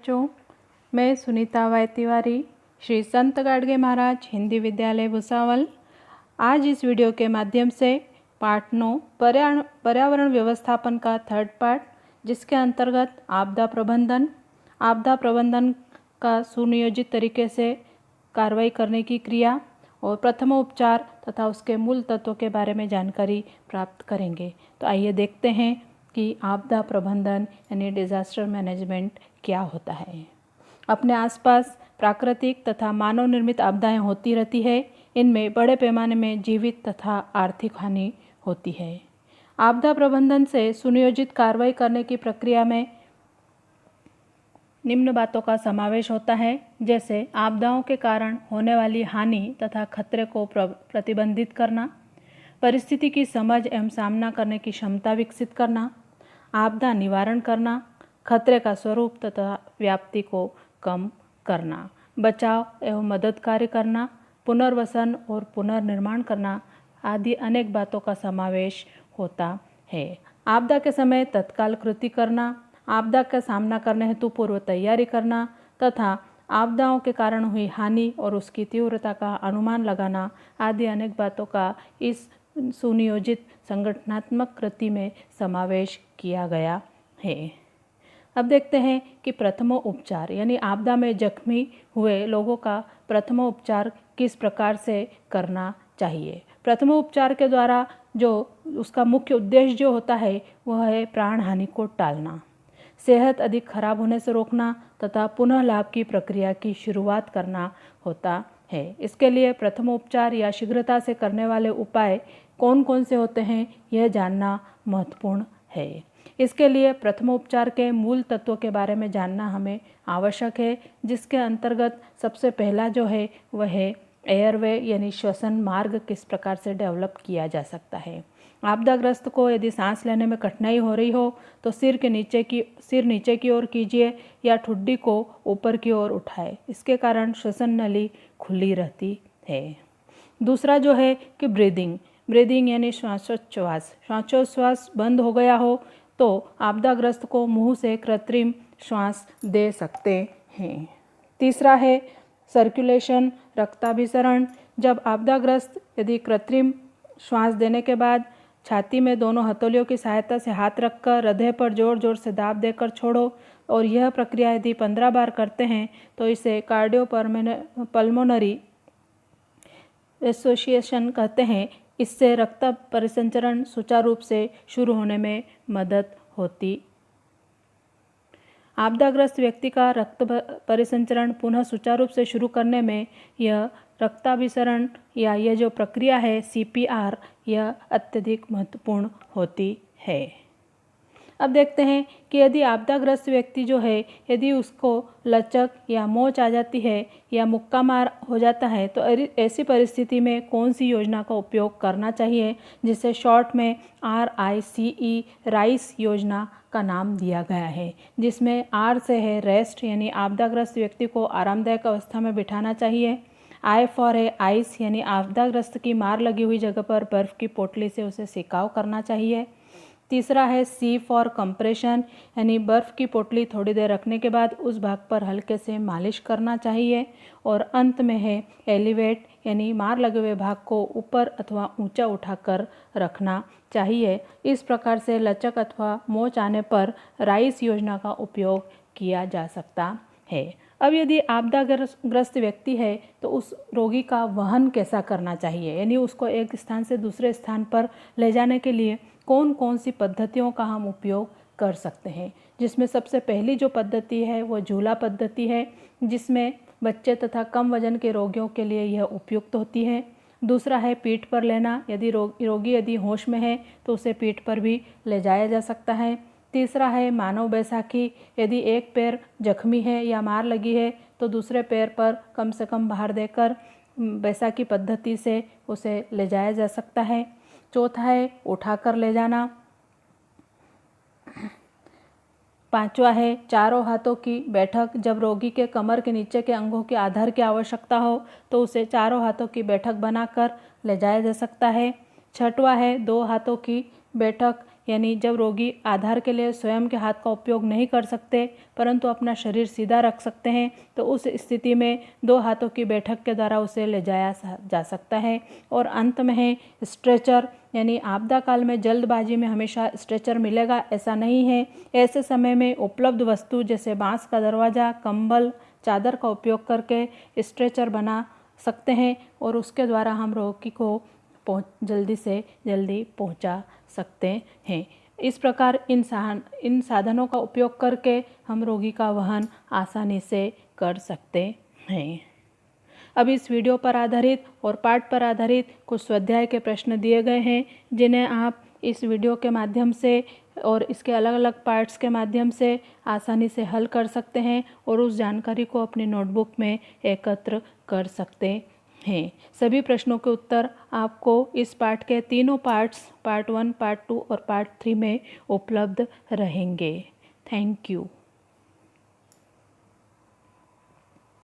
बच्चों, मैं सुनीता वाई तिवारी, श्री संत गाडगे महाराज हिंदी विद्यालय भुसावल। आज इस वीडियो के माध्यम से पाठ 9 पर्यावरण व्यवस्थापन का थर्ड पार्ट, जिसके अंतर्गत आपदा प्रबंधन का सुनियोजित तरीके से कार्रवाई करने की क्रिया और प्रथमोपचार तथा उसके मूल तत्वों के बारे में जानकारी प्राप्त करेंगे। तो आइए देखते हैं कि आपदा प्रबंधन यानी डिज़ास्टर मैनेजमेंट क्या होता है। अपने आसपास प्राकृतिक तथा मानव निर्मित आपदाएं होती रहती है। इनमें बड़े पैमाने में जीवित तथा आर्थिक हानि होती है। आपदा प्रबंधन से सुनियोजित कार्रवाई करने की प्रक्रिया में निम्न बातों का समावेश होता है, जैसे आपदाओं के कारण होने वाली हानि तथा खतरे को प्रतिबंधित करना, परिस्थिति की समझ एवं सामना करने की क्षमता विकसित करना, आपदा निवारण करना, खतरे का स्वरूप तथा व्याप्ति को कम करना, बचाव एवं मदद कार्य करना, पुनर्वसन और पुनर्निर्माण करना आदि अनेक बातों का समावेश होता है। आपदा के समय तत्काल कृति करना, आपदा का सामना करने हेतु पूर्व तैयारी करना तथा आपदाओं के कारण हुई हानि और उसकी तीव्रता का अनुमान लगाना आदि अनेक बातों का इस सुनियोजित संगठनात्मक कृति में समावेश किया गया है। अब देखते हैं कि प्रथमोपचार यानी आपदा में जख्मी हुए लोगों का प्रथमोपचार किस प्रकार से करना चाहिए। प्रथमोपचार के द्वारा जो उसका मुख्य उद्देश्य जो होता है वह है प्राण हानि को टालना, सेहत अधिक खराब होने से रोकना तथा पुनः लाभ की प्रक्रिया की शुरुआत करना होता है। इसके लिए प्रथमोपचार या शीघ्रता से करने वाले उपाय कौन कौन से होते हैं यह जानना महत्वपूर्ण है। इसके लिए प्रथमोपचार के मूल तत्वों के बारे में जानना हमें आवश्यक है, जिसके अंतर्गत सबसे पहला जो है वह है एयरवे यानी श्वसन मार्ग किस प्रकार से डेवलप किया जा सकता है। आपदाग्रस्त को यदि सांस लेने में कठिनाई हो रही हो तो सिर नीचे की ओर कीजिए या ठुड्डी को ऊपर की ओर उठाए। इसके कारण श्वसन नली खुली रहती है। दूसरा जो है कि ब्रीदिंग यानी श्वासोच्छ्वास बंद हो गया हो तो आपदाग्रस्त को मुंह से कृत्रिम श्वास दे सकते हैं। तीसरा है सर्कुलेशन रक्ताभिसरण। जब आपदाग्रस्त यदि कृत्रिम श्वास देने के बाद छाती में दोनों हथेलियों की सहायता से हाथ रखकर हृदय पर जोर जोर से दाब देकर छोड़ो और यह प्रक्रिया यदि 15 बार करते हैं तो इसे कार्डियोपल्मोनरी एसोसिएशन कहते हैं। इससे रक्त परिसंचरण सुचारू रूप से शुरू होने में मदद होती। आपदाग्रस्त व्यक्ति का रक्त परिसंचरण पुनः सुचारू रूप से शुरू करने में यह रक्ताभिसरण या यह जो प्रक्रिया है CPR यह अत्यधिक महत्वपूर्ण होती है। अब देखते हैं कि यदि आपदाग्रस्त व्यक्ति जो है यदि उसको लचक या मोच आ जाती है या मुक्का मार हो जाता है तो ऐसी परिस्थिति में कौन सी योजना का उपयोग करना चाहिए, जिसे शॉर्ट में RICE राइस योजना का नाम दिया गया है, जिसमें R से है रेस्ट यानी आपदाग्रस्त व्यक्ति को आरामदायक अवस्था में बिठाना चाहिए। I फॉर है आइस यानी आपदाग्रस्त की मार लगी हुई जगह पर बर्फ़ की पोटली से उसे सिकाव करना चाहिए। तीसरा है C फॉर कंप्रेशन यानी बर्फ़ की पोटली थोड़ी देर रखने के बाद उस भाग पर हल्के से मालिश करना चाहिए। और अंत में है एलिवेट यानी मार लगे हुए भाग को ऊपर अथवा ऊंचा उठाकर रखना चाहिए। इस प्रकार से लचक अथवा मोच आने पर राइस योजना का उपयोग किया जा सकता है। अब यदि आपदाग्रस्त व्यक्ति है तो उस रोगी का वहन कैसा करना चाहिए, यानी उसको एक स्थान से दूसरे स्थान पर ले जाने के लिए कौन कौन सी पद्धतियों का हम उपयोग कर सकते हैं, जिसमें सबसे पहली जो पद्धति है वो झूला पद्धति है, जिसमें बच्चे तथा कम वजन के रोगियों के लिए यह उपयुक्त होती है। दूसरा है पीठ पर लेना, यदि रोगी यदि होश में है तो उसे पीठ पर भी ले जाया जा सकता है। तीसरा है मानव बैसाखी, यदि एक पैर जख्मी है या मार लगी है तो दूसरे पैर पर कम से कम भार देकर बैसाखी पद्धति से उसे ले जाया जा सकता है। चौथा है उठाकर ले जाना। पांचवा है चारों हाथों की बैठक, जब रोगी के कमर के नीचे के अंगों के आधार की आवश्यकता हो तो उसे चारों हाथों की बैठक बनाकर ले जाया जा सकता है। छठवा है 2 हाथों की बैठक, यानी जब रोगी आधार के लिए स्वयं के हाथ का उपयोग नहीं कर सकते परंतु अपना शरीर सीधा रख सकते हैं, तो उस स्थिति में 2 हाथों की बैठक के द्वारा उसे ले जाया जा सकता है। और अंत में है स्ट्रेचर, यानी आपदा काल में जल्दबाजी में हमेशा स्ट्रेचर मिलेगा ऐसा नहीं है। ऐसे समय में उपलब्ध वस्तु जैसे बांस का दरवाज़ा, कंबल, चादर का उपयोग करके स्ट्रेचर बना सकते हैं और उसके द्वारा हम रोगी को जल्दी से जल्दी पहुंचा सकते हैं। इस प्रकार इन साधनों का उपयोग करके हम रोगी का वहन आसानी से कर सकते हैं। अब इस वीडियो पर आधारित और पाठ पर आधारित कुछ स्वाध्याय के प्रश्न दिए गए हैं, जिन्हें आप इस वीडियो के माध्यम से और इसके अलग अलग पार्ट्स के माध्यम से आसानी से हल कर सकते हैं और उस जानकारी को अपनी नोटबुक में एकत्र कर सकते हैं। सभी प्रश्नों के उत्तर आपको इस पाठ के तीनों पार्ट्स, पार्ट 1, पार्ट 2 और पार्ट 3 में उपलब्ध रहेंगे। Thank you.